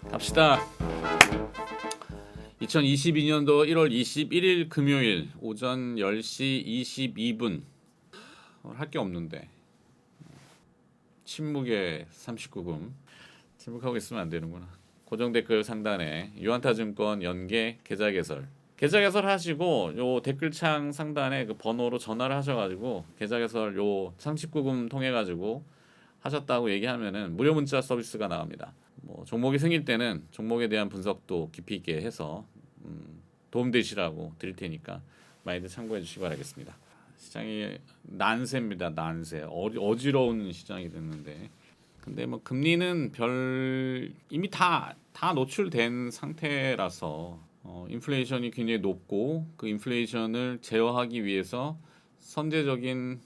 갑시다. 2022년도 1월 21일 금요일 오전 10시 22분. 할 게 없는데 침묵의 39금. 침묵하고 있으면 안 되는구나. 고정 댓글 상단에 유한타증권 연계 계좌 개설 하시고, 요 댓글창 상단에 그 번호로 전화를 하셔가지고 계좌 개설 요 39금 통해 가지고 하셨다고 얘기하면은 무료 문자 서비스가 나갑니다. 뭐 종목이 생길 때는 종목에 대한 분석도 깊이 있게 해서 도움 되시라고 드릴 테니까 많이들 참고해 주시기 바라겠습니다. 시장이 난세입니다. 난세. 어지러운 시장이 됐는데, 근데 뭐 금리는 이미 다 노출된 상태라서 인플레이션이 굉장히 높고, 그 인플레이션을 제어하기 위해서 선제적인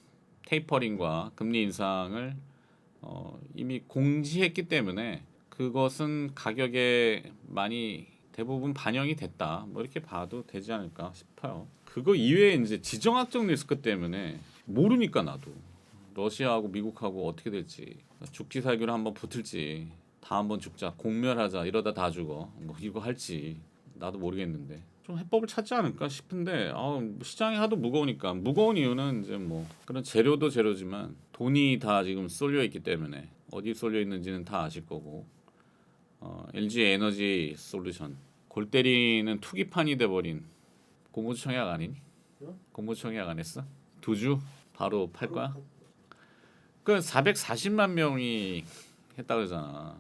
테이퍼링과 금리 인상을 이미 공지했기 때문에 그것은 가격에 많이 대부분 반영이 됐다, 뭐 이렇게 봐도 되지 않을까 싶어요. 그거 이외에 이제 지정학적 리스크 때문에 모르니까, 나도 러시아하고 미국하고 어떻게 될지, 죽기 살기로 한번 붙을지, 다 한번 죽자, 공멸하자, 이러다 다 죽어, 뭐 이거 할지 나도 모르겠는데 좀 해법을 찾지 않을까 싶은데, 시장이 하도 무거우니까. 무거운 이유는 이제 뭐 그런 재료도 재료지만 돈이 다 지금 쏠려 있기 때문에 어디 쏠려 있는지는 다 아실 거고, LG 에너지 솔루션 골 때리는 투기판이 돼버린. 공무청약 아니니? 공무청약 안 했어? 두 주 바로 팔 거야? 그 440만 명이 했다 그러잖아.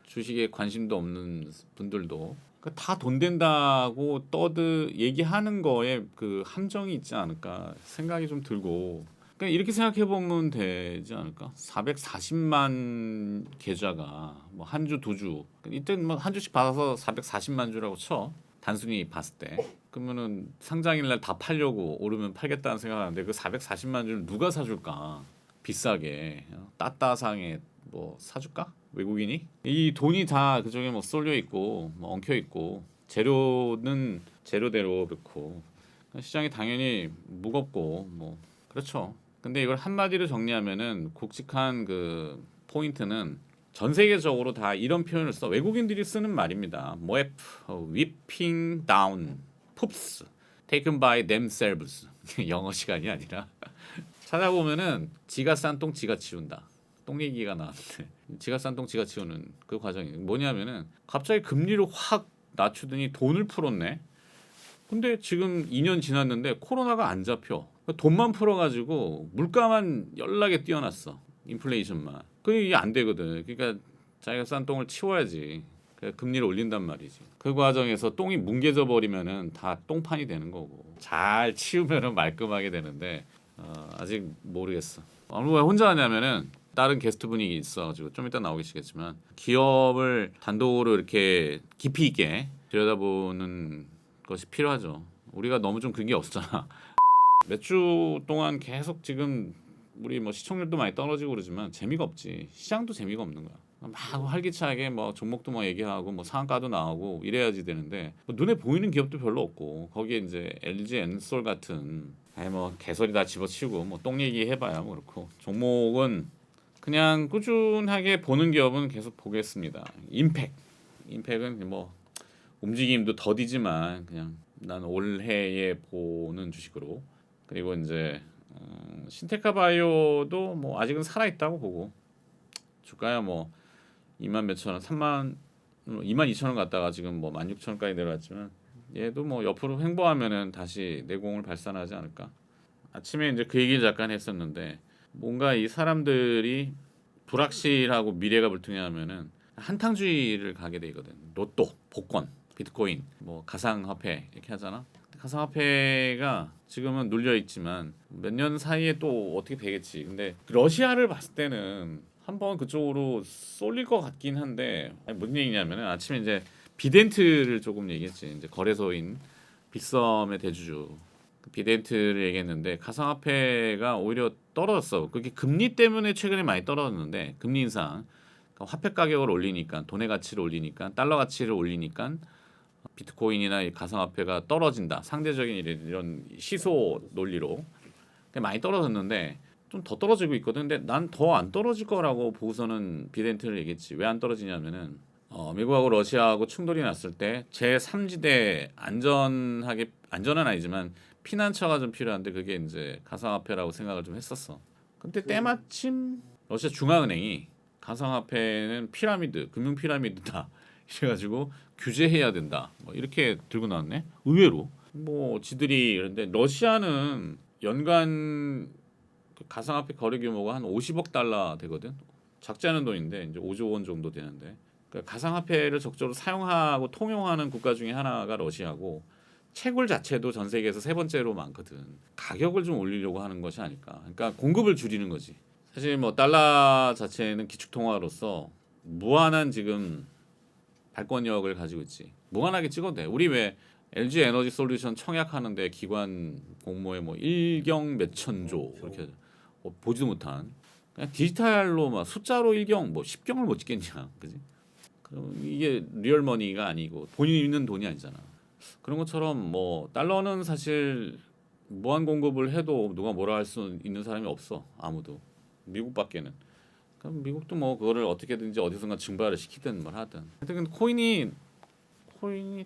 주식에 관심도 없는 분들도 다 돈 된다고 얘기하는 거에 그 함정이 있지 않을까 생각이 좀 들고, 그러니까 이렇게 생각해 보면 되지 않을까? 440만 계좌가 뭐 한 주, 두 주, 이때 뭐 한 주씩 받아서 440만 주라고 쳐. 단순히 봤을 때. 그러면은 상장일 날 다 팔려고, 오르면 팔겠다는 생각하는데, 그 440만 주를 누가 사줄까? 비싸게 따따상에 뭐 사줄까? 외국인이? 이 돈이 다 그쪽에 뭐 쏠려 있고 뭐 엉켜 있고, 재료는 재료대로 그렇고, 시장이 당연히 무겁고 뭐 그렇죠. 근데 이걸 한마디로 정리하면은 굵직한 그 포인트는, 전 세계적으로 다 이런 표현을 써. 외국인들이 쓰는 말입니다. 모에프, whipping down, poops, taken by themselves. 영어 시간이 아니라 찾아보면은 지가 싼 똥 지가 치운다. 똥 얘기가 나왔는데, 지가 싼 똥 지가 치우는 그 과정이 뭐냐면은, 갑자기 금리를 확 낮추더니 돈을 풀었네. 근데 지금 2년 지났는데 코로나가 안 잡혀. 돈만 풀어가지고 물가만 연락에 뛰어났어. 인플레이션만. 그게 이게 안 되거든. 그러니까 자기가 싼 똥을 치워야지. 금리를 올린단 말이지. 그 과정에서 똥이 뭉개져 버리면은 다 똥판이 되는 거고, 잘 치우면은 말끔하게 되는데, 아직 모르겠어. 왜 혼자 하냐면은 다른 게스트분이 있어가지고 좀 이따 나오시겠지만, 기업을 단독으로 이렇게 깊이 있게 들여다보는 것이 필요하죠. 우리가 너무 좀 그런 게 없었잖아. 몇 주 동안 계속 지금 우리 뭐 시청률도 많이 떨어지고 그러지만 재미가 없지. 시장도 재미가 없는 거야. 막 활기차게 뭐 종목도 뭐 얘기하고 뭐 상한가도 나오고 이래야지 되는데, 뭐 눈에 보이는 기업도 별로 없고, 거기에 이제 LG 엔솔 같은 뭐 개소리 다 집어치우고 뭐 똥 얘기 해봐야 뭐 그렇고, 종목은 그냥 꾸준하게 보는 기업은 계속 보겠습니다. 임팩은 뭐 움직임도 더디지만 그냥 난 올해에 보는 주식으로. 그리고 이제 신테카 바이오도 뭐 아직은 살아 있다고 보고, 주가야 뭐 2만 몇천 원, 2만 2천 원 갔다가 지금 뭐 16,000원까지 내려왔지만, 얘도 뭐 옆으로 횡보하면은 다시 내공을 발산하지 않을까. 아침에 이제 그 얘기를 잠깐 했었는데, 뭔가 이 사람들이 불확실하고 미래가 불투명하면은 한탕주의를 가게 되거든. 로또, 복권, 비트코인, 뭐 가상화폐 이렇게 하잖아. 가상화폐가 지금은 눌려 있지만 몇 년 사이에 또 어떻게 되겠지. 근데 러시아를 봤을 때는 한번 그쪽으로 쏠릴 것 같긴 한데, 무슨 얘기냐면은 아침에 이제 비덴트를 조금 얘기했지. 이제 거래소인 빅썸의 대주주 비덴트를 얘기했는데, 가상화폐가 오히려 떨어졌어. 그게 금리 때문에 최근에 많이 떨어졌는데, 금리 인상, 그러니까 화폐 가격을 올리니까, 돈의 가치를 올리니까, 달러 가치를 올리니까 비트코인이나 이 가상화폐가 떨어진다. 상대적인 이런 시소 논리로 많이 떨어졌는데 좀 더 떨어지고 있거든. 근데 난 더 안 떨어질 거라고 보고서는 비덴트를 얘기했지. 왜 안 떨어지냐면은 미국하고 러시아하고 충돌이 났을 때 제3지대 안전은 아니지만 피난처가 좀 필요한데 그게 이제 가상화폐라고 생각을 좀 했었어. 근데 때마침 러시아 중앙은행이 가상화폐는 피라미드, 금융 피라미드다. 이래가지고 규제해야 된다. 뭐 이렇게 들고 나왔네. 의외로 뭐 지들이 그런데 러시아는 연간 그 가상화폐 거래 규모가 한 50억 달러 되거든. 작지 않은 돈인데 이제 5조 원 정도 되는데 그러니까 가상화폐를 적극적으로 사용하고 통용하는 국가 중에 하나가 러시아고 채굴 자체도 전 세계에서 세 번째로 많거든. 가격을 좀 올리려고 하는 것이 아닐까. 그러니까 공급을 줄이는 거지. 사실 뭐 달러 자체는 기축통화로서 무한한 지금 발권력을 가지고 있지. 무한하게 찍어도 돼. 우리 왜 LG 에너지 솔루션 청약하는데 기관 공모에 뭐 1경 몇천조 이렇게 보지도 못한 그냥 디지털로 막 숫자로 1경 뭐 10경을 못 찍겠냐. 그지? 그럼 이게 리얼머니가 아니고 본인이 있는 돈이 아니잖아. 그런 것처럼 뭐 달러는 사실 무한 공급을 해도 누가 뭐라 할 수 있는 사람이 없어. 아무도. 미국밖에는. 그럼 미국도 뭐 그거를 어떻게든지 어디선가 증발을 시키든 뭘 하든. 하여튼 코인이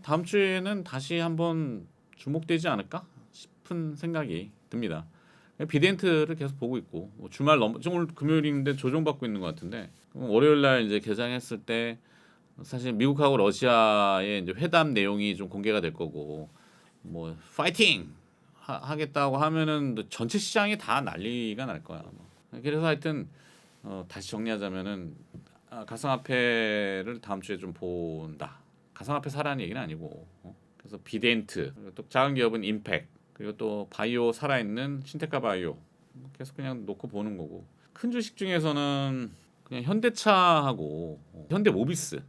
다음 주에는 다시 한번 주목되지 않을까 싶은 생각이 듭니다. 비덴트를 계속 보고 있고 뭐 주말 오늘 금요일인데 조정받고 있는 것 같은데 월요일 날 이제 개장했을 때 사실 미국하고 러시아의 이제 회담 내용이 좀 공개가 될 거고 뭐 파이팅 하겠다고 하면은 전체 시장이 다 난리가 날 거야. 그래서 하여튼 다시 정리하자면은 가상화폐를 다음 주에 좀 본다. 가상화폐 사라는 얘기는 아니고 그래서 비덴트 또 작은 기업은 임팩 그리고 또 바이오 살아있는 신테카 바이오 계속 그냥 놓고 보는 거고 큰 주식 중에서는 그냥 현대차하고 현대모비스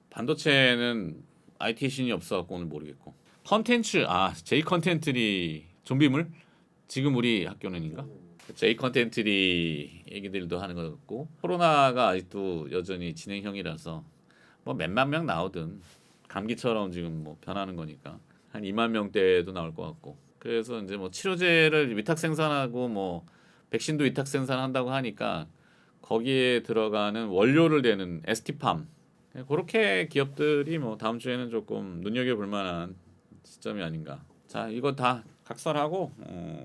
반도체는 IT 신이 없어갖고 오늘 모르겠고 컨텐츠 제이 컨텐츠리 좀비물 지금 우리 학교는인가? 제이 컨텐츠리 얘기들도 하는 것 같고 코로나가 아직도 여전히 진행형이라서 뭐 몇만 명 나오든 감기처럼 지금 뭐 변하는 거니까 한 2만 명대도 나올 것 같고 그래서 이제 뭐 치료제를 위탁 생산하고 뭐 백신도 위탁 생산한다고 하니까 거기에 들어가는 원료를 내는 ST팜 그렇게 기업들이 뭐 다음 주에는 조금 눈여겨볼 만한 시점이 아닌가. 자 이거 다 각설하고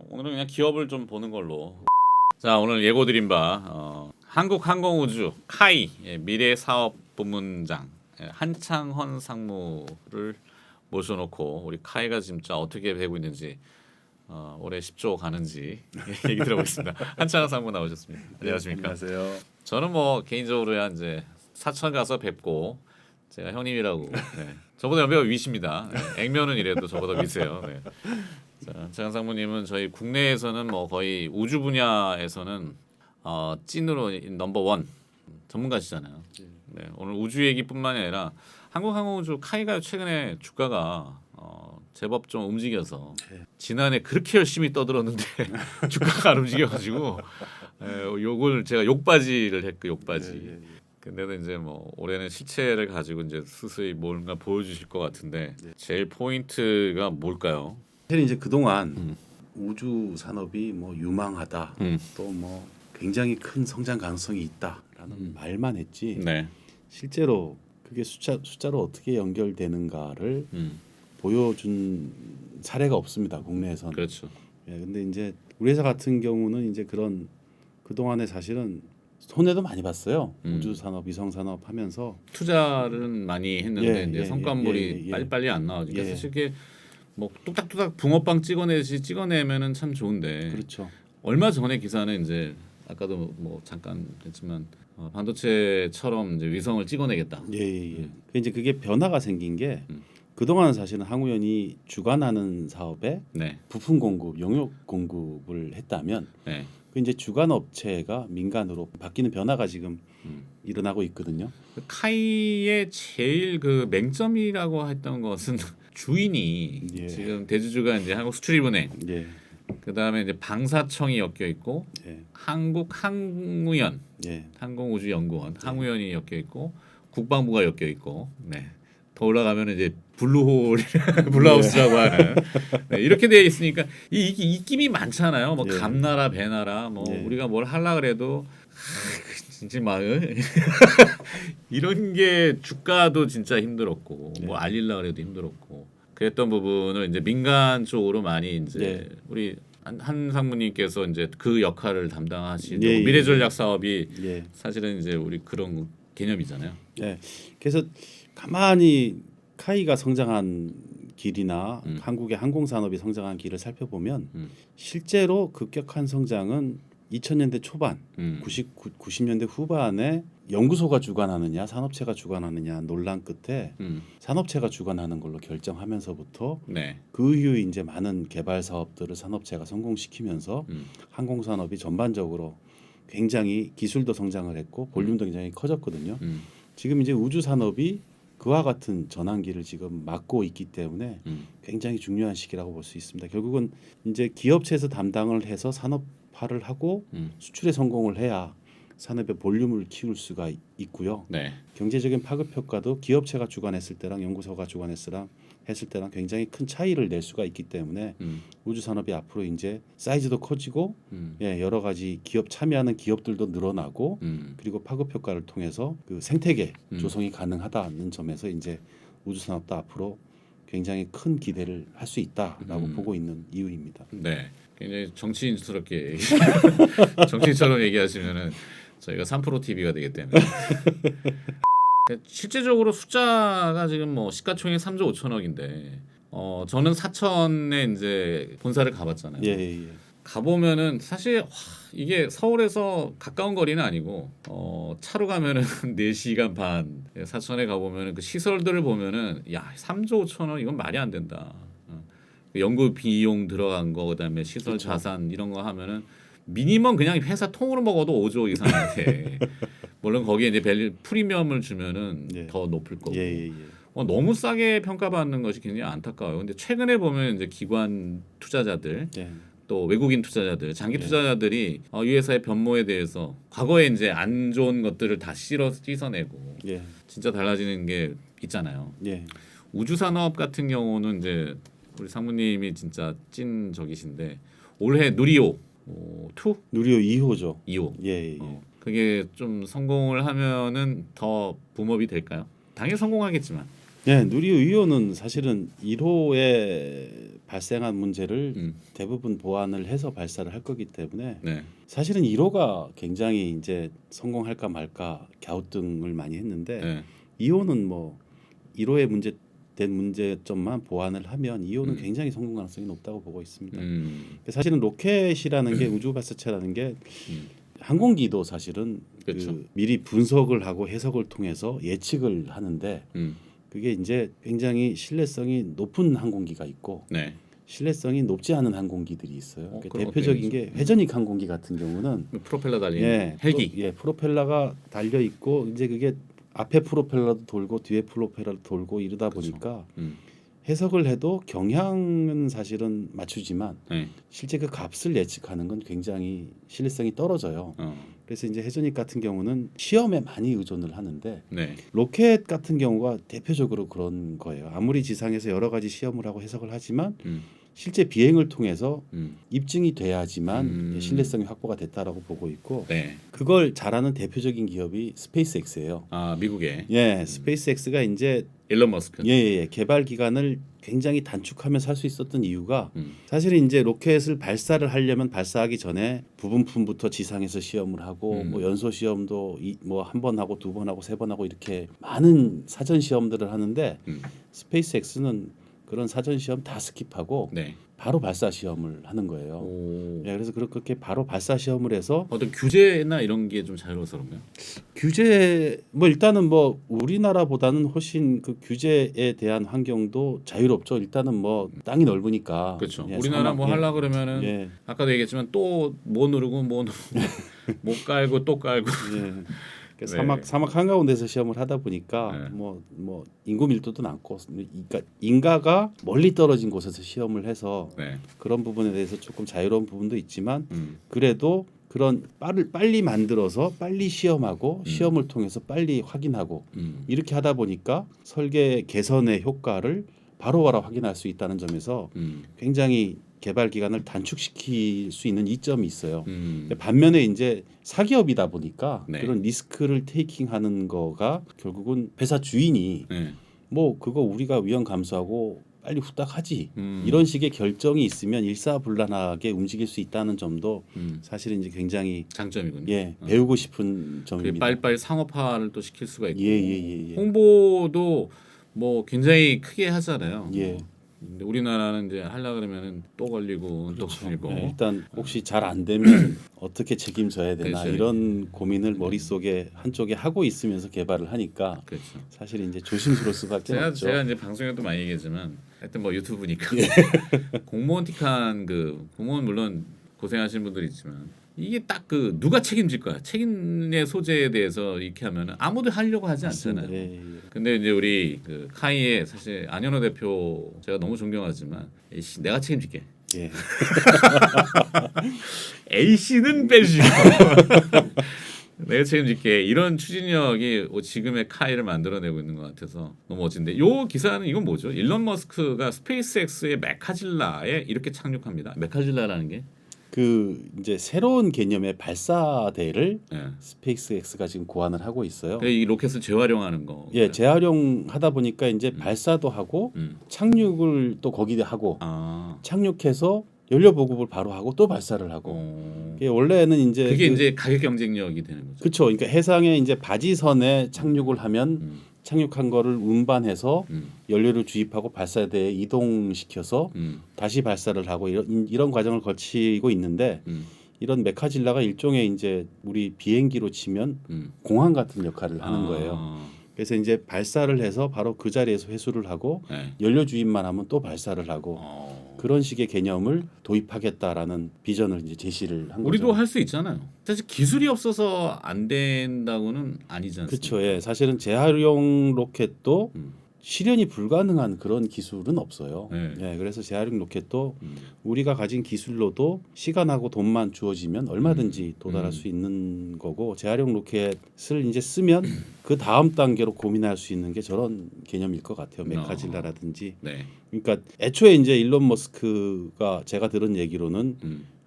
오늘은 그냥 기업을 좀 보는 걸로. 자 오늘 예고드린 바 한국항공우주 카이 미래사업부문장 한창헌 상무를 모셔놓고 우리 카이가 진짜 어떻게 되고 있는지 올해 10조 가는지 얘기 들어보겠습니다. 한창헌 상무 나오셨습니다. 안녕하십니까? 안녕하세요. 저는 뭐 개인적으로야 이제 사천 가서 뵙고 제가 형님이라고 저보다 연배가 위십니다. 액면은 이래도 저보다 위세요. 자, 한창헌 상무님은 저희 국내에서는 뭐 거의 우주 분야에서는 찐으로 넘버 원 전문가시잖아요. 네, 오늘 우주 얘기뿐만이 아니라 한국항공우주 카이가 최근에 주가가 제법 좀 움직여서 지난해 그렇게 열심히 떠들었는데 주가가 안 움직여가지고 요걸 제가 욕바지를 했고 욕바지. 근데도 이제 뭐 올해는 실체를 가지고 이제 스스로 뭔가 보여주실 것 같은데 제일 포인트가 뭘까요? 사실 이제 그동안 우주 산업이 뭐 유망하다, 또 뭐 굉장히 큰 성장 가능성이 있다라는 말만 했지. 네. 실제로 그게 숫자로 어떻게 연결되는가를 보여준 사례가 없습니다. 국내에서는. 그렇죠. 근데 이제 우리 회사 같은 경우는 이제 그런 그동안에 사실은 손해도 많이 봤어요. 우주 산업, 위성 산업 하면서 투자는 많이 했는데 이제 성과물이 빨리빨리 안 나오니까 사실 이게 뭐 뚝딱뚝딱 붕어빵 찍어내면은 참 좋은데. 그렇죠. 얼마 전에 기사는 이제 아까도 뭐 잠깐 했지만 반도체처럼 이제 위성을 찍어내겠다. 이제 그게 변화가 생긴 게 그동안 사실은 항우연이 주관하는 사업에 부품 공급, 용역 공급을 했다면 그 이제 주관 업체가 민간으로 바뀌는 변화가 지금 일어나고 있거든요. 카이의 제일 그 맹점이라고 했던 것은 주인이 지금 대주주가 이제 한국수출입은행, 그다음에 이제 방사청이 엮여 있고 한국항우연, 항공우주연구원, 항우연이 엮여 있고 국방부가 엮여 있고, 더 올라가면 이제 블루홀 블루하우스라고 하는 네, 이렇게 되어 있으니까 이 입김이 많잖아요. 뭐 예. 감나라 배나라 뭐 예. 우리가 뭘 하려 그래도 진짜 막 이런 게 주가도 진짜 힘들었고 뭐 알릴라 그래도 힘들었고 그랬던 부분을 이제 민간 쪽으로 많이 이제 우리 한 상무님께서 이제 그 역할을 담당하시고 미래전략 사업이 사실은 이제 우리 그런 개념이잖아요. 예. 그래서 가만히 카이가 성장한 길이나 한국의 항공산업이 성장한 길을 살펴보면 실제로 급격한 성장은 2000년대 초반, 90년대 후반에 연구소가 주관하느냐 산업체가 주관하느냐 논란 끝에 산업체가 주관하는 걸로 결정하면서부터 그 이후 이제 많은 개발 사업들을 산업체가 성공시키면서 항공산업이 전반적으로 굉장히 기술도 성장을 했고 볼륨도 굉장히 커졌거든요. 지금 이제 우주 산업이 그와 같은 전환기를 지금 맞고 있기 때문에 굉장히 중요한 시기라고 볼 수 있습니다. 결국은 이제 기업체에서 담당을 해서 산업화를 하고 수출에 성공을 해야 산업의 볼륨을 키울 수가 있고요. 경제적인 파급 효과도 기업체가 주관했을 때랑 연구소가 주관했을 때랑 굉장히 큰 차이를 낼 수가 있기 때문에 우주 산업이 앞으로 이제 사이즈도 커지고 여러 가지 기업 참여하는 기업들도 늘어나고 그리고 파급 효과를 통해서 그 생태계 조성이 가능하다는 점에서 이제 우주 산업도 앞으로 굉장히 큰 기대를 할 수 있다라고 보고 있는 이유입니다. 네, 굉장히 정치인스럽게 정치인처럼 얘기하시면은 저희가 3프로 TV가 되기 때문에. 실제적으로 숫자가 지금 뭐 시가총액 3조 5천억인데 저는 사천에 이제 본사를 가봤잖아요. 가보면은 사실 이게 서울에서 가까운 거리는 아니고 차로 가면은 4시간 반. 사천에 가보면은 그 시설들을 보면은 야 3조 5천억 이건 말이 안 된다. 연구 비용 들어간 거 그다음에 시설 그렇죠. 자산 이런 거 하면은 미니멈 그냥 회사 통으로 먹어도 5조 이상인데 물론 거기에 이제 프리미엄을 주면은 더 높을 거고 너무 싸게 평가받는 것이 굉장히 안타까워요. 근데 최근에 보면 이제 기관 투자자들 또 외국인 투자자들 장기 투자자들이 이 회사의 변모에 대해서 과거에 이제 안 좋은 것들을 다 씻어내고 진짜 달라지는 게 있잖아요. 우주 산업 같은 경우는 이제 우리 상무님이 진짜 찐 적이신데 올해 누리호 2? 누리호 2호죠. 2호. 그게 좀 성공을 하면은 더 붐업이 될까요? 당연히 성공하겠지만. 누리호 2호는 사실은 1호에 발생한 문제를 대부분 보완을 해서 발사를 할 거기 때문에 사실은 1호가 굉장히 이제 성공할까 말까 갸우뚱을 많이 했는데 2호는 뭐 1호의 문제점만 보완을 하면 2호는 굉장히 성공 가능성이 높다고 보고 있습니다. 사실은 로켓이라는 게 우주 발사체라는 게 항공기도 사실은 그 미리 분석을 하고 해석을 통해서 예측을 하는데 그게 이제 굉장히 신뢰성이 높은 항공기가 있고 신뢰성이 높지 않은 항공기들이 있어요. 대표적인 게 회전익 항공기 같은 경우는 프로펠러 달린 헬기. 프로펠러가 달려 있고 이제 그게 앞에 프로펠러도 돌고 뒤에 프로펠러도 돌고 이러다 보니까 해석을 해도 경향은 사실은 맞추지만 실제 그 값을 예측하는 건 굉장히 신뢰성이 떨어져요. 그래서 이제 회전익 같은 경우는 시험에 많이 의존을 하는데 로켓 같은 경우가 대표적으로 그런 거예요. 아무리 지상에서 여러 가지 시험을 하고 해석을 하지만 실제 비행을 통해서 입증이 돼야지만 신뢰성이 확보가 됐다라고 보고 있고 그걸 잘하는 대표적인 기업이 스페이스X예요. 미국의. 스페이스X가 이제 일론 머스크. 개발 기간을 굉장히 단축하면서 할 수 있었던 이유가 사실은 이제 로켓을 발사를 하려면 발사하기 전에 부분품부터 지상에서 시험을 하고 뭐 연소 시험도 뭐 한 번 하고 두 번 하고 세 번 하고 이렇게 많은 사전 시험들을 하는데 스페이스X는 그런 사전 시험 다 스킵하고 바로 발사 시험을 하는 거예요. 그래서 그렇게 바로 발사 시험을 해서 어떤 규제나 이런 게 좀 자유로워서 그런가요? 규제 뭐 일단은 뭐 우리나라보다는 훨씬 그 규제에 대한 환경도 자유롭죠. 일단은 뭐 땅이 넓으니까. 그렇죠. 우리나라 뭐 하려 그러면은 아까도 얘기했지만 또 뭐 누르고 뭐 깔고 또 깔고. 사막 한가운데서 시험을 하다 보니까 뭐 인구 밀도도 많고 그러니까 인가가 멀리 떨어진 곳에서 시험을 해서 그런 부분에 대해서 조금 자유로운 부분도 있지만 그래도 그런 빨리 만들어서 빨리 시험하고 시험을 통해서 빨리 확인하고 이렇게 하다 보니까 설계 개선의 효과를 바로바로 확인할 수 있다는 점에서 굉장히 개발 기간을 단축시킬 수 있는 이점이 있어요. 반면에 이제 사기업이다 보니까 네. 그런 리스크를 테이킹하는 거가 결국은 회사 주인이 네. 뭐 그거 우리가 위험 감수하고 빨리 후딱 하지 이런 음. 식의 결정이 있으면 일사불란하게 움직일 수 있다는 점도 사실은 이제 굉장히 장점이군요. 배우고 싶은 점입니다. 빨리빨리 상업화를 또 시킬 수가 있고 예. 홍보도 뭐 굉장히 크게 하잖아요. 예. 근데 우리나라는 이제 하려 그러면은 또 걸리고 또 걸리고. 네, 일단 혹시 잘 안 되면 어떻게 책임져야 되나 그렇죠. 이런 고민을 머릿속에 한쪽에 하고 있으면서 개발을 하니까 그렇죠. 사실 이제 조심스러울 수밖에 없죠. 제가 이제 방송에도 많이 얘기했지만 하여튼 뭐 유튜브니까 공무원 틱한 그 공무원 물론 고생하시는 분들이 있지만 이게 딱 그 누가 책임질 거야 책임의 소재에 대해서 이렇게 하면은 아무도 하려고 하지 않잖아요. 예. 근데 이제 우리 그 카이의 사실 안현호 대표 제가 너무 존경하지만 A씨 내가 책임질게. 예. A씨는 빼주시고 내가 책임질게 이런 추진력이 지금의 카이를 만들어내고 있는 것 같아서 너무 멋진데 요 기사는 이건 뭐죠? 일론 머스크가 스페이스X의 메카질라에 이렇게 착륙합니다. 메카질라라는 게 그 이제 새로운 개념의 발사대를 예. 스페이스X가 지금 고안을 하고 있어요. 이 로켓을 재활용하는 거. 예, 재활용하다 보니까 이제 발사도 하고 착륙을 또 거기에 하고 착륙해서 연료 보급을 바로 하고 또 발사를 하고. 이게 원래는 이제 그게 이제 가격 경쟁력이 되는 거죠. 그렇죠. 그러니까 해상에 이제 바지선에 착륙을 하면 착륙한 거를 운반해서 연료를 주입하고 발사대에 이동시켜서 다시 발사를 하고 이런 과정을 거치고 있는데 이런 메카질라가 일종의 이제 우리 비행기로 치면 공항 같은 역할을 하는 거예요. 그래서 이제 발사를 해서 바로 그 자리에서 회수를 하고 네. 연료 주입만 하면 또 발사를 하고 그런 식의 개념을 도입하겠다라는 비전을 이제 제시를 한 우리도 거죠. 할 수 있잖아요. 사실 기술이 없어서 안 된다고는 아니지 않습니까? 그렇죠. 예, 사실은 재활용 로켓도 실현이 불가능한 그런 기술은 없어요. 네. 예, 그래서 재활용 로켓도 우리가 가진 기술로도 시간하고 돈만 주어지면 얼마든지 도달할 수 있는 거고 재활용 로켓을 이제 쓰면 그 다음 단계로 고민할 수 있는 게 저런 개념일 것 같아요. 메카질라라든지. 네. 그러니까 애초에 이제 일론 머스크가 제가 들은 얘기로는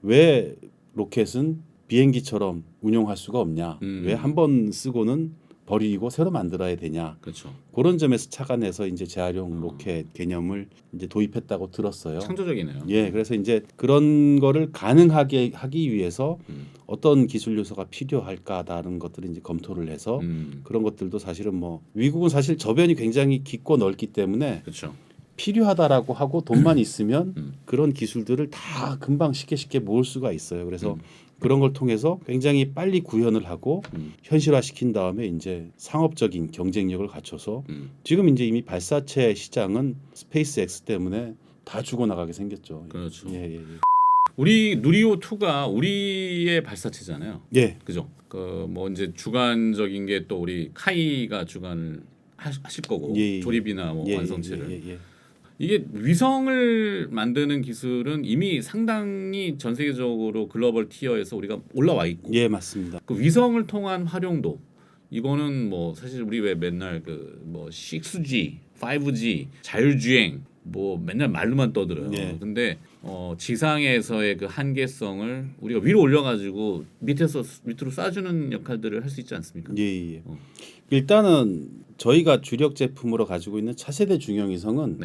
왜 로켓은 비행기처럼 운용할 수가 없냐? 왜 한 번 쓰고는 버리고 새로 만들어야 되냐? 그렇죠. 그런 점에서 착안해서 이제 재활용 로켓 개념을 이제 도입했다고 들었어요. 창조적이네요. 예, 그래서 이제 그런 거를 가능하게 하기 위해서 어떤 기술 요소가 필요할까라는 것들을 이제 검토를 해서 그런 것들도 사실은 뭐 미국은 사실 저변이 굉장히 깊고 넓기 때문에 그렇죠. 필요하다라고 하고 돈만 있으면 그런 기술들을 다 금방 쉽게 모을 수가 있어요. 그래서 그런 걸 통해서 굉장히 빨리 구현을 하고 현실화시킨 다음에 이제 상업적인 경쟁력을 갖춰서 지금 이제 이미 발사체 시장은 스페이스X 때문에 다 죽어나가게 생겼죠. 그렇죠. 예. 우리 누리호 2가 우리의 발사체잖아요. 예. 그죠? 그 뭐 이제 주관적인 게 또 우리 카이가 주관을 하실 거고 조립이나 뭐 완성체를. 이게 위성을 만드는 기술은 이미 상당히 전 세계적으로 글로벌 티어에서 우리가 올라와 있고. 예, 맞습니다. 그 위성을 통한 활용도 이거는 뭐 사실 우리 왜 맨날 그 뭐 6G, 5G, 자율주행 뭐 맨날 말로만 떠들어요. 예. 근데 지상에서의 그 한계성을 우리가 위로 올려가지고 밑으로 쏴주는 역할들을 할 수 있지 않습니까? 예. 일단은 저희가 주력 제품으로 가지고 있는 차세대 중형위성은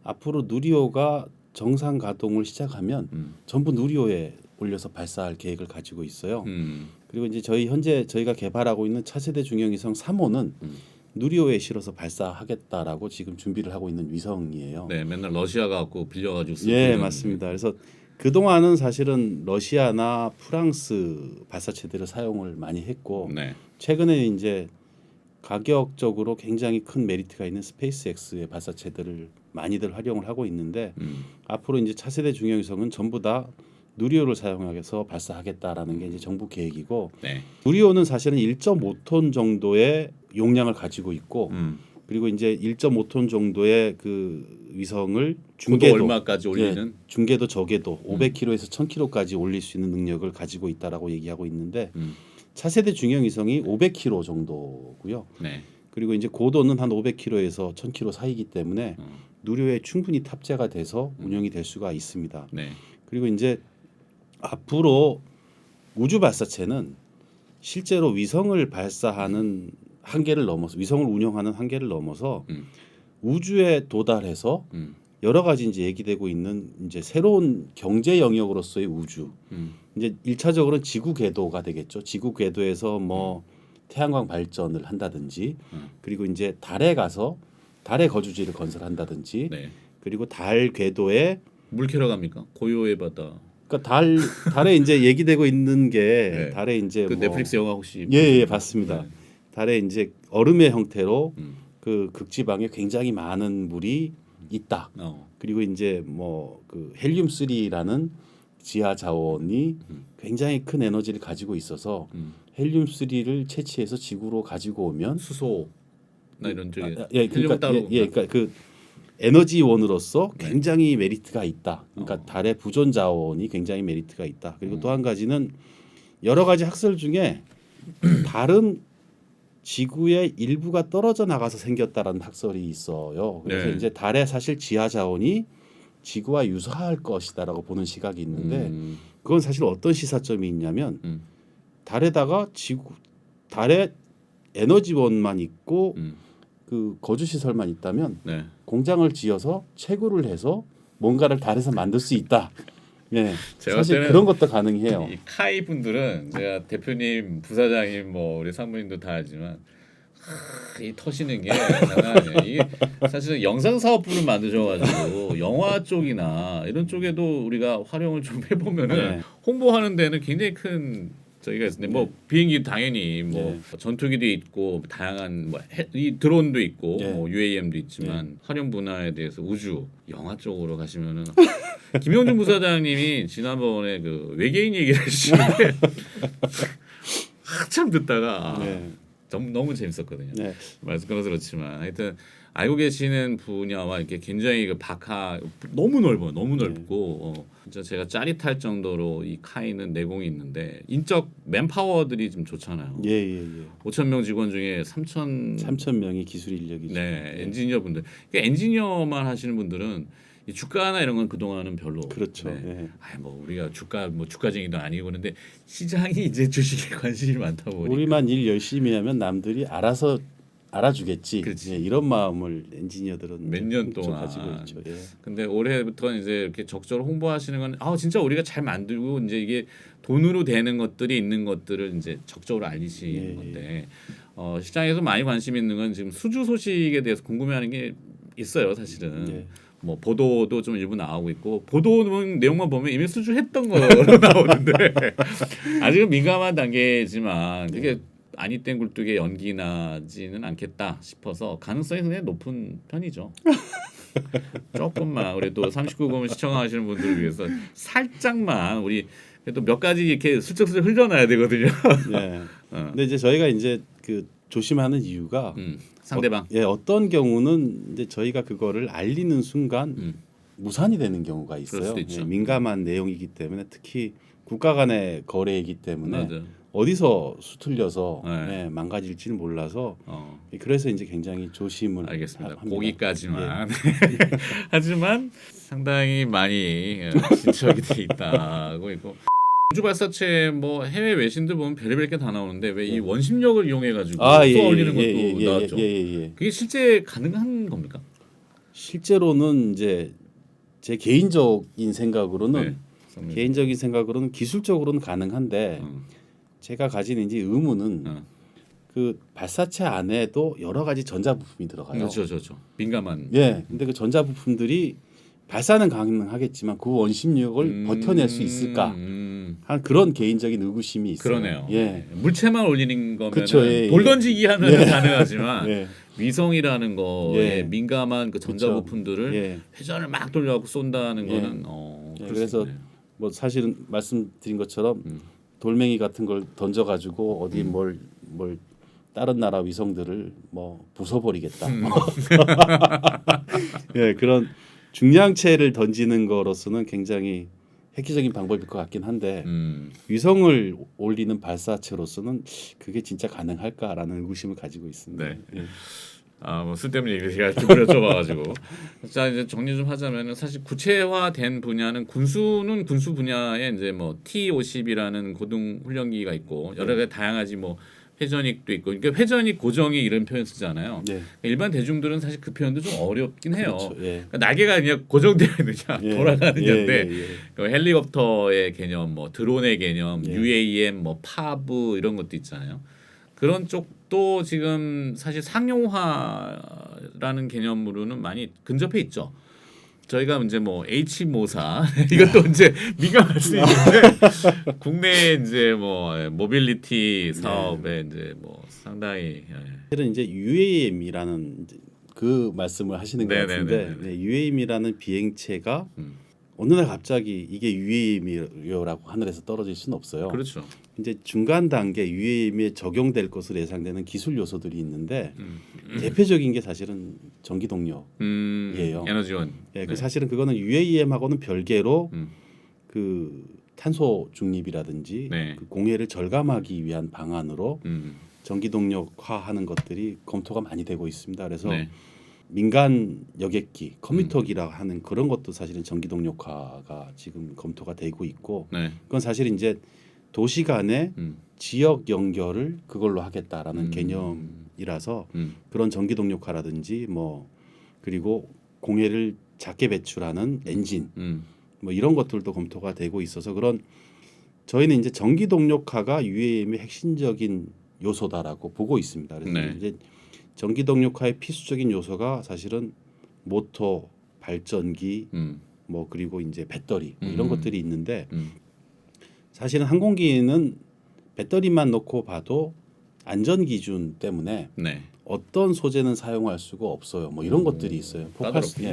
앞으로 누리호가 정상 가동을 시작하면 전부 누리호에 올려서 발사할 계획을 가지고 있어요. 그리고 이제 현재 저희가 개발하고 있는 차세대 중형위성 3호는 누리호에 실어서 발사하겠다라고 지금 준비를 하고 있는 위성이에요. 네, 맨날 러시아가 갖고 빌려가지고 쓰고. 예, 맞습니다. 그래서 그 동안은 사실은 러시아나 프랑스 발사체들을 사용을 많이 했고 최근에 이제 가격적으로 굉장히 큰 메리트가 있는 스페이스X의 발사체들을 많이들 활용을 하고 있는데 앞으로 이제 차세대 중형위성은 전부 다 누리호를 사용해서 발사하겠다라는 게 이제 정부 계획이고 누리호는 사실은 1.5톤 정도의 용량을 가지고 있고 그리고 이제 1.5톤 정도의 그 위성을 고도 중계도 얼마까지 올리는? 중계도 저궤도 500km에서 1000km까지 올릴 수 있는 능력을 가지고 있다라고 얘기하고 있는데 차세대 중형 위성이 500km 정도고요. 네. 그리고 이제 고도는 한 500km에서 1000km 사이이기 때문에 누리호에 충분히 탑재가 돼서 운영이 될 수가 있습니다. 네. 그리고 이제 앞으로 우주 발사체는 실제로 위성을 발사하는 한계를 넘어서 위성을 운영하는 한계를 넘어서 우주에 도달해서 여러 가지 이제 얘기되고 있는 이제 새로운 경제 영역으로서의 우주. 이제 1차적으로는 지구 궤도가 되겠죠. 지구 궤도에서 뭐 태양광 발전을 한다든지 그리고 이제 달에 가서 달의 거주지를 건설한다든지 네. 그리고 달 궤도에 물 캐러 갑니까? 고요의 바다. 그러니까 달에 이제 얘기되고 있는 게 네. 달에 이제 그 뭐 넷플릭스 영화 혹시 예, 봤습니다. 네. 달에 이제 얼음의 형태로 그 극지방에 굉장히 많은 물이 있다. 그리고 이제 뭐 그 헬륨 3라는 지하 자원이 굉장히 큰 에너지를 가지고 있어서 헬륨 3를 채취해서 지구로 가지고 오면 수소나 이런 쪽에 그러니까 그 에너지원으로서 굉장히 메리트가 있다. 그러니까 달의 부존 자원이 굉장히 메리트가 있다. 그리고 또 한 가지는 여러 가지 학설 중에 달은 지구의 일부가 떨어져 나가서 생겼다라는 학설이 있어요. 그래서 네. 이제 달에 사실 지하 자원이 지구와 유사할 것이다라고 보는 시각이 있는데 그건 사실 어떤 시사점이 있냐면 달에다가 달에 에너지원만 있고 그 거주 시설만 있다면 네. 공장을 지어서 채굴을 해서 뭔가를 달에서 만들 수 있다. 네, 제가 사실 그런 것도 가능해요. 이 카이 분들은 제가 대표님, 부사장님, 뭐 우리 상무님도 다 알지만 이 터시는 게 장난 아니에요. 이게 사실은 영상 사업부를 만드셔가지고 영화 쪽이나 이런 쪽에도 우리가 활용을 좀 해보면은 네. 홍보하는 데는 굉장히 큰 저희가 있는데 뭐 비행기 당연히 뭐 전투기도 있고 다양한 이 드론도 있고 뭐 UAM도 있지만 활용 분야에 대해서 우주 영화 쪽으로 가시면은 김영준 부사장님이 지난번에 그 외계인 얘기를 하시는데 한참 듣다가 너무 재밌었거든요. 말씀 끊어서 그렇지만 하여튼 알고 계시는 분야와 이렇게 굉장히 그 박하 너무 넓어요. 너무 넓고 진짜 제가 짜릿할 정도로 이 카이는 내공이 있는데 인적 맨파워들이 좀 좋잖아요. 5,000명 직원 중에 3,000명이 기술 인력이죠. 네, 엔지니어 분들. 그러니까 엔지니어만 하시는 분들은 이 주가나 이런 건 그동안은 별로 그렇죠. 뭐 우리가 주가쟁이도 아니고 그런데 시장이 이제 주식에 관심이 많다 보니까 우리만 일 열심히 하면 남들이 알아서 알아주겠지. 이런 마음을 엔지니어들은 몇 년 동안 가지고 있죠. 근데 올해부터 이제 이렇게 적절히 홍보하시는 건 진짜 우리가 잘 만들고 이제 이게 돈으로 되는 것들이 있는 것들을 이제 적극적으로 알리시는 건데 시장에서 많이 관심 있는 건 지금 수주 소식에 대해서 궁금해하는 게 있어요, 사실은. 뭐 보도도 좀 일부 나오고 있고 보도는 내용만 보면 이미 수주했던 거로 나오는데 아직은 민감한 단계지만 그게 아니 땐 굴뚝에 연기 나지는 않겠다 싶어서 가능성이 굉장히 높은 편이죠. 조금만 우리 또 39금 시청하시는 분들을 위해서 살짝만 우리 또 몇 가지 이렇게 슬쩍슬쩍 흘려놔야 되거든요. 근데 이제 저희가 이제 그 조심하는 이유가 상대방 어떤 경우는 이제 저희가 그거를 알리는 순간 무산이 되는 경우가 있어요. 민감한 내용이기 때문에 특히 국가 간의 거래이기 때문에 어디서 수틀려서 망가질지는 몰라서 그래서 이제 굉장히 조심을 알겠습니다. 합니다. 거기까지만 하지만 상당히 많이 진척이 돼 있다고 있고 우주 발사체 뭐 해외 외신들 보면 별의별 게 다 나오는데 왜 이 원심력을 이용해 가지고 쏘아 올리는 것도 나왔죠. 그게 실제 가능한 겁니까? 실제로는 이제 제 개인적인 생각으로는 기술적으로는 가능한데 제가 가진 이제 의문은 그 발사체 안에도 여러 가지 전자 부품이 들어가요. 그렇죠. 민감한. 근데 그 전자 부품들이 발사는 가능하겠지만 그 원심력을 버텨낼 수 있을까? 한 그런 개인적인 의구심이 있어요. 그러네요. 물체만 올리는 거면 그쵸, 돌 던지기 하면 가능하지만 위성이라는 거에 민감한 그 전자 부품들을 회전을 막 돌려갖고 쏜다는 거는 그래서 뭐 사실은 말씀드린 것처럼 돌멩이 같은 걸 던져가지고 어디 뭘 다른 나라 위성들을 뭐 부숴버리겠다. 예, 그런 중량체를 던지는 거로서는 굉장히 획기적인 방법일 것 같긴 한데 위성을 올리는 발사체로서는 그게 진짜 가능할까라는 의구심을 가지고 있습니다. 네. 예. 뭐 쓸데없는 얘기를 제가 좀 여쭤봐가지고 자 이제 정리 좀 하자면은 사실 구체화된 분야는 군수는 군수 분야에 이제 뭐 T-50이라는 고등 훈련기가 있고 여러 가지 다양하지 뭐 회전익도 있고 그러니까 회전익 고정익 이런 표현 쓰잖아요. 네. 일반 대중들은 사실 그 표현도 좀 어렵긴 해요. 그렇죠. 예. 그러니까 날개가 그냥 고정되어 있느냐 예. 돌아가느냐인데 예. 그 헬리콥터의 개념, 뭐 드론의 개념, 예. UAM, 뭐 파브 이런 것도 있잖아요. 그런 쪽도 지금 사실 상용화라는 개념으로는 많이 근접해 있죠. 저희가 이제 뭐 H모사 이것도 이제 민감할 수 있는데 국내 이제 뭐 모빌리티 사업에 이제 뭐 상당히 실은 이제 UAM이라는 그 말씀을 하시는 것 같은데 네, UAM이라는 비행체가 어느 날 갑자기 이게 UAM이라고 하늘에서 떨어질 수는 없어요. 그렇죠. 이제 중간 단계 UAM에 적용될 것으로 예상되는 기술 요소들이 있는데 대표적인 게 사실은 전기 동력이에요. 에너지원. 예, 그 사실은 그거는 UAM하고는 별개로 그 탄소 중립이라든지 네. 그 공해를 절감하기 위한 방안으로 전기 동력화하는 것들이 검토가 많이 되고 있습니다. 그래서 네. 민간 여객기, 커뮤터기라 하는 그런 것도 사실은 전기 동력화가 지금 검토가 되고 있고, 네. 그건 사실 이제 도시 간의 지역 연결을 그걸로 하겠다라는 개념이라서 그런 전기 동력화라든지 뭐 그리고 공해를 작게 배출하는 엔진 뭐 이런 것들도 검토가 되고 있어서 그런 저희는 이제 전기 동력화가 UAM의 핵심적인 요소다라고 보고 있습니다. 그래서 네. 이제 전기 동력화의 필수적인 요소가 사실은 모터, 발전기, 뭐 그리고 이제 배터리 뭐 이런 것들이 있는데 사실은 항공기는 배터리만 놓고 봐도 안전 기준 때문에 네. 어떤 소재는 사용할 수가 없어요. 뭐 이런 것들이 있어요.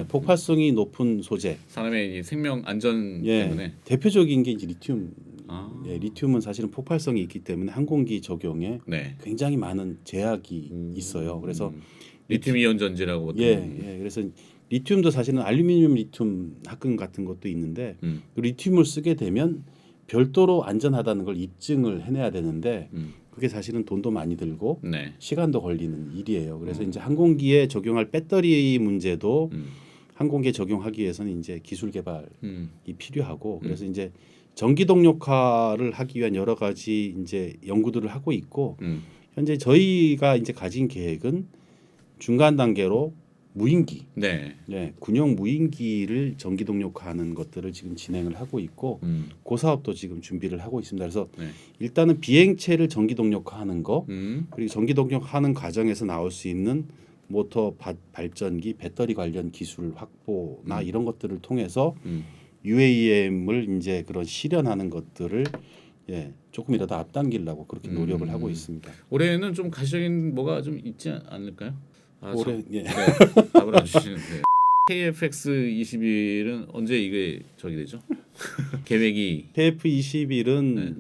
폭발성이 높은 소재. 사람의 이 생명 안전 때문에 대표적인 게 이제 리튬. 아. 리튬은 사실은 폭발성이 있기 때문에 항공기 적용에 네. 굉장히 많은 제약이 있어요. 그래서 리튬 이온 전지라고 그래서 리튬도 사실은 알루미늄 리튬 합금 같은 것도 있는데 그 리튬을 쓰게 되면 별도로 안전하다는 걸 입증을 해내야 되는데 그게 사실은 돈도 많이 들고 네. 시간도 걸리는 일이에요. 그래서 이제 항공기에 적용할 배터리 문제도 항공기에 적용하기 위해서는 이제 기술 개발이 필요하고 그래서 이제 전기 동력화를 하기 위한 여러 가지 이제 연구들을 하고 있고 현재 저희가 이제 가진 계획은 중간 단계로 무인기, 군용 무인기를 전기 동력화하는 것들을 지금 진행을 하고 있고 그 사업도 지금 준비를 하고 있습니다. 그래서 일단은 비행체를 전기 동력화하는 거 그리고 전기 동력화하는 과정에서 나올 수 있는 모터, 발전기, 배터리 관련 기술 확보나 이런 것들을 통해서 UAM을 이제 그런 실현하는 것들을 조금이라도 앞당기려고 그렇게 노력을 하고 있습니다. 올해는 좀 가시적인 뭐가 좀 있지 않을까요? 올해 답을 안 주시는데 KFX 21은 언제 이게 저기 되죠? 계획이 KF21은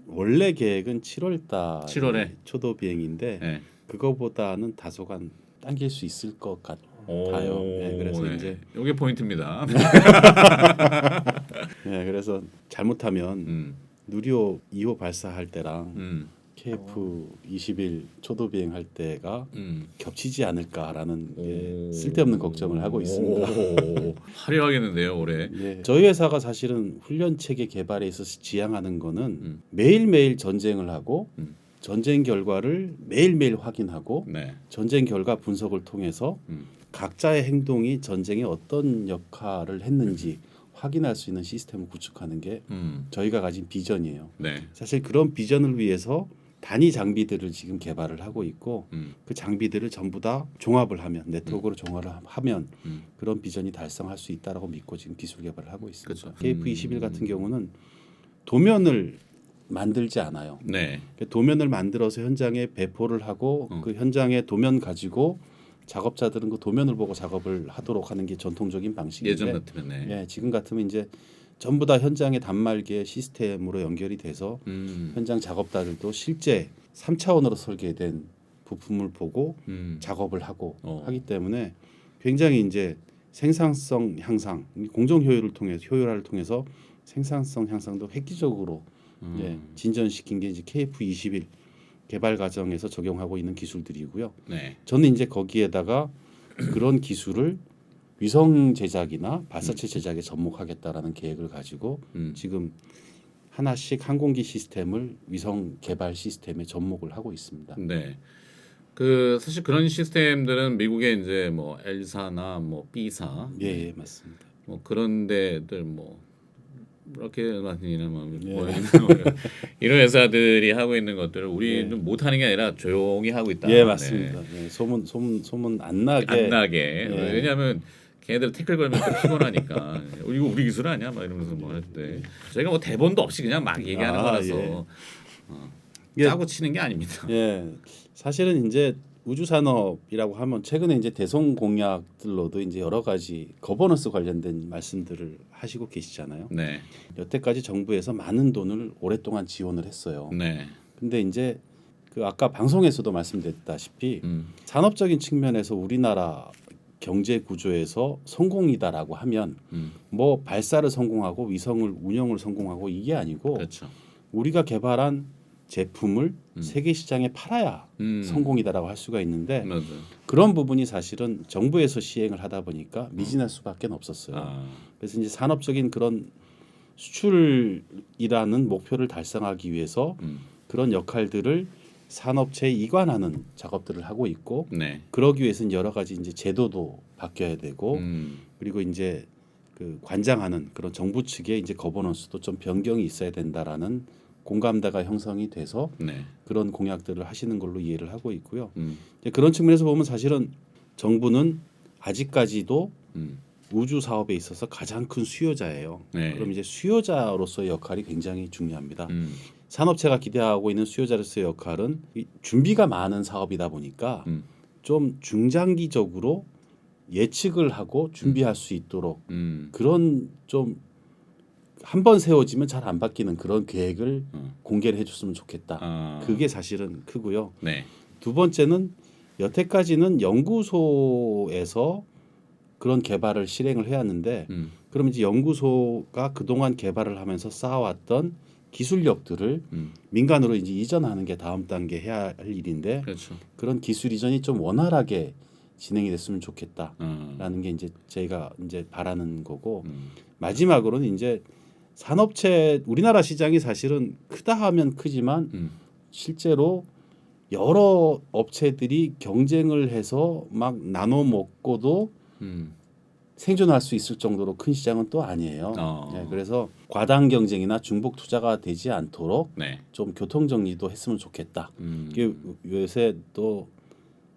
원래 계획은 7월달 7월에 초도 비행인데 그거보다는 다소간 당길 수 있을 것 같아요. 그래서 이제 이게 포인트입니다. 그래서 잘못하면 누리호 2호 발사할 때랑 KF21 초도 비행할 때가 겹치지 않을까라는 쓸데없는 걱정을 하고 있습니다. 화려하겠는데요, 올해. 저희 회사가 사실은 훈련 체계 개발에 있어서 지향하는 거는 매일매일 전쟁을 하고 전쟁 결과를 매일매일 확인하고 전쟁 결과 분석을 통해서 각자의 행동이 전쟁에 어떤 역할을 했는지 확인할 수 있는 시스템을 구축하는 게 저희가 가진 비전이에요. 사실 그런 비전을 위해서 단위 장비들을 지금 개발을 하고 있고 그 장비들을 전부 다 종합을 하면 네트워크로 종합을 하면 그런 비전이 달성할 수 있다라고 믿고 지금 기술 개발을 하고 있습니다. KF21 같은 경우는 도면을 만들지 않아요. 도면을 만들어서 현장에 배포를 하고 그 현장의 도면 가지고 작업자들은 그 도면을 보고 작업을 하도록 하는 게 전통적인 방식인데 예전 같으면 지금 같으면 이제 전부 다 현장의 단말기의 시스템으로 연결이 돼서 현장 작업자들도 실제 3차원으로 설계된 부품을 보고 작업을 하고 하기 때문에 굉장히 이제 생산성 향상, 공정 효율화를 통해서 생산성 향상도 획기적으로 진전시킨 게 이제 KF21 개발 과정에서 적용하고 있는 기술들이고요. 네. 저는 이제 거기에다가 그런 기술을 위성 제작이나 발사체 제작에 접목하겠다라는 계획을 가지고 지금 하나씩 항공기 시스템을 위성 개발 시스템에 접목을 하고 있습니다. 네. 그 사실 그런 시스템들은 미국의 이제 뭐 L사나 뭐 B사, 예, 맞습니다. 뭐 그런 데들 뭐 로켓마틴이나 이런 회사들이 하고 있는 것들을 우리는 못 하는 게 아니라 조용히 하고 있다. 예, 맞습니다. 네. 소문 안 나게. 왜냐하면 걔네들 태클 걸면 또 피곤하니까 이거 우리 기술 아니야? 막 이러면서 뭐 할 때 저희가 뭐 대본도 없이 그냥 막 얘기하는 거라서 짜고 치는 게 아닙니다. 예, 사실은 이제 우주 산업이라고 하면 최근에 이제 대선 공약들로도 이제 여러 가지 거버넌스 관련된 말씀들을 하시고 계시잖아요. 네. 여태까지 정부에서 많은 돈을 오랫동안 지원을 했어요. 네. 근데 이제 그 아까 방송에서도 말씀드렸다시피 산업적인 측면에서 우리나라 경제 구조에서 성공이다라고 하면 뭐 발사를 성공하고 위성을 운영을 성공하고 이게 아니고 그렇죠. 우리가 개발한 제품을 세계 시장에 팔아야 성공이다라고 할 수가 있는데 맞아요. 그런 부분이 사실은 정부에서 시행을 하다 보니까 미진할 수밖에 없었어요. 그래서 이제 산업적인 그런 수출이라는 목표를 달성하기 위해서 그런 역할들을 산업체에 이관하는 작업들을 하고 있고 네. 그러기 위해서는 여러 가지 이제 제도도 바뀌어야 되고 그리고 이제 그 관장하는 그런 정부 측의 이제 거버넌스도 좀 변경이 있어야 된다라는 공감대가 형성이 돼서 네. 그런 공약들을 하시는 걸로 이해를 하고 있고요. 이제 그런 측면에서 보면 사실은 정부는 아직까지도 우주 사업에 있어서 가장 큰 수요자예요. 네. 그럼 이제 수요자로서의 역할이 굉장히 중요합니다. 산업체가 기대하고 있는 수요자로서의 역할은 이 준비가 많은 사업이다 보니까 좀 중장기적으로 예측을 하고 준비할 수 있도록 그런 좀 한 번 세워지면 잘 안 바뀌는 그런 계획을 공개를 해줬으면 좋겠다. 그게 사실은 크고요. 네. 두 번째는 여태까지는 연구소에서 그런 개발을 실행을 해왔는데 그럼 이제 연구소가 그동안 개발을 하면서 쌓아왔던 기술력들을 민간으로 이제 이전하는 게 다음 단계 해야 할 일인데 그렇죠. 그런 기술 이전이 좀 원활하게 진행이 됐으면 좋겠다라는 게 이제 저희가 이제 바라는 거고 마지막으로는 이제 산업체 우리나라 시장이 사실은 크다 하면 크지만 실제로 여러 업체들이 경쟁을 해서 막 나눠 먹고도 생존할 수 있을 정도로 큰 시장은 또 아니에요. 네, 그래서 과당 경쟁이나 중복 투자가 되지 않도록 네. 좀 교통 정리도 했으면 좋겠다. 이게 요새 또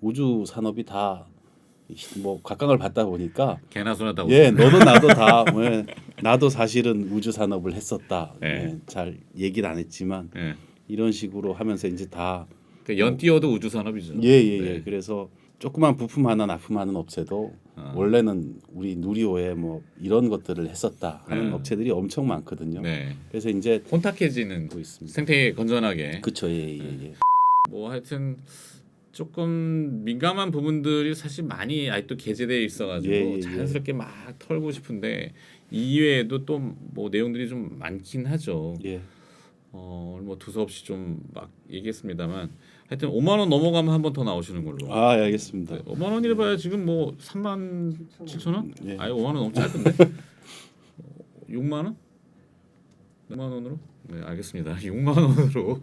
우주 산업이 다 뭐 각광을 받다 보니까 개나 소나 다 너도 나도 다 나도 사실은 우주 산업을 했었다. 네. 잘 얘기는 안 했지만 이런 식으로 하면서 이제 다 연 띄어도 우주 산업이죠. 네. 그래서 조그만 부품 하나 납품하는 업체도 원래는 우리 누리호에 뭐 이런 것들을 했었다 하는 업체들이 엄청 많거든요. 네. 그래서 이제 혼탁해지는 있습니다. 생태계 건전하게. 그렇죠. 뭐 하여튼 조금 민감한 부분들이 사실 많이 아직도 게재되어 있어가지고 자연스럽게 막 털고 싶은데 이외에도 또 뭐 내용들이 좀 많긴 하죠. 뭐 두서없이 좀 막 얘기했습니다만 하여튼 5만 원 넘어가면 한 번 더 나오시는 걸로. 알겠습니다. 5만 원이라 봐야 지금 뭐 3만 7천 원? 아예 5만 원 너무 짧은데? 6만 원? 6만 원으로? 네, 알겠습니다. 6만 원으로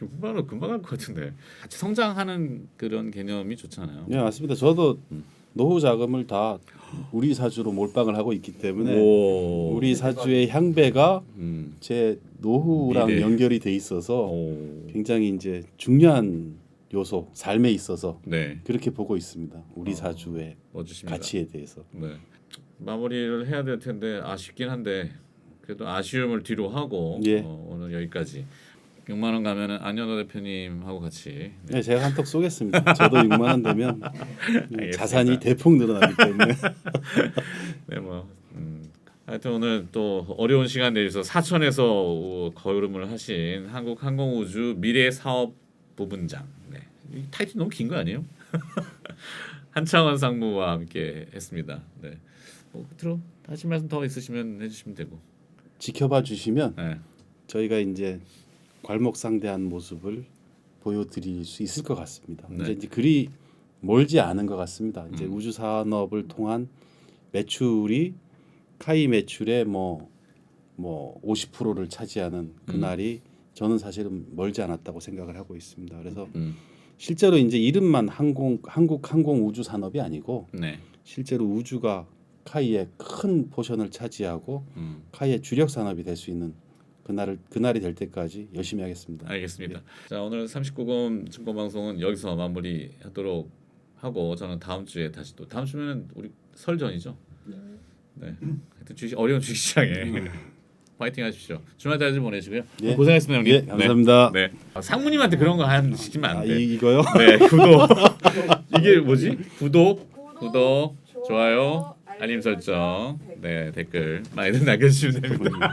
6만 원 금방 할 것 같은데 같이 성장하는 그런 개념이 좋잖아요. 네, 맞습니다. 저도 노후 자금을 다 우리 사주로 몰빵을 하고 있기 때문에 우리 사주의 향배가 제 노후랑 미래. 연결이 돼 있어서 굉장히 이제 중요한 요소 삶에 있어서 그렇게 보고 있습니다. 우리 사주의 멋지십니다. 가치에 대해서. 네. 마무리를 해야 될 텐데 아쉽긴 한데 그래도 아쉬움을 뒤로 하고 오늘 여기까지. 6만 원 가면은 안현호 대표님하고 같이. 네, 제가 한턱 쏘겠습니다. 저도 6만 원 되면 자산이 대폭 늘어나기 때문에. 네, 뭐 하여튼 오늘 또 어려운 시간 내에서 사천에서 걸음을 하신 한국항공우주 미래사업 부분장 이 타이틀 너무 긴 거 아니에요? 한창원 상무와 함께 했습니다. 네. 뭐 끝으로 하실 말씀 더 있으시면 해주시면 되고. 지켜봐 주시면 네. 저희가 이제 괄목상대한 모습을 보여드릴 수 있을 것 같습니다. 네. 이제 그리 멀지 않은 것 같습니다. 이제 우주 산업을 통한 매출이 카이 매출의 뭐 50%를 차지하는 그날이 저는 사실은 멀지 않았다고 생각을 하고 있습니다. 그래서 실제로 이제 이름만 한국 항공 우주 산업이 아니고 네. 실제로 우주가 카이의 큰 포션을 차지하고 카이의 주력 산업이 될 수 있는 그날이 될 때까지 열심히 하겠습니다. 알겠습니다. 자, 오늘 39금 증권 방송은 여기서 마무리하도록 하고 저는 다음 주에 다시 또 다음 주면은 우리 설 전이죠. 네. 하여튼 어려운 주식시장에 파이팅 하십시오. 주말 잘 보내시고요. 예. 고생하셨습니다, 형님. 예, 감사합니다. 네. 상무님한테 그런 거 하시면 안 돼. 이거요? 네, 구독. 이게 뭐지? 구독, 좋아요, 알림 설정, 네, 댓글 많이들 남겨주시면 됩니다.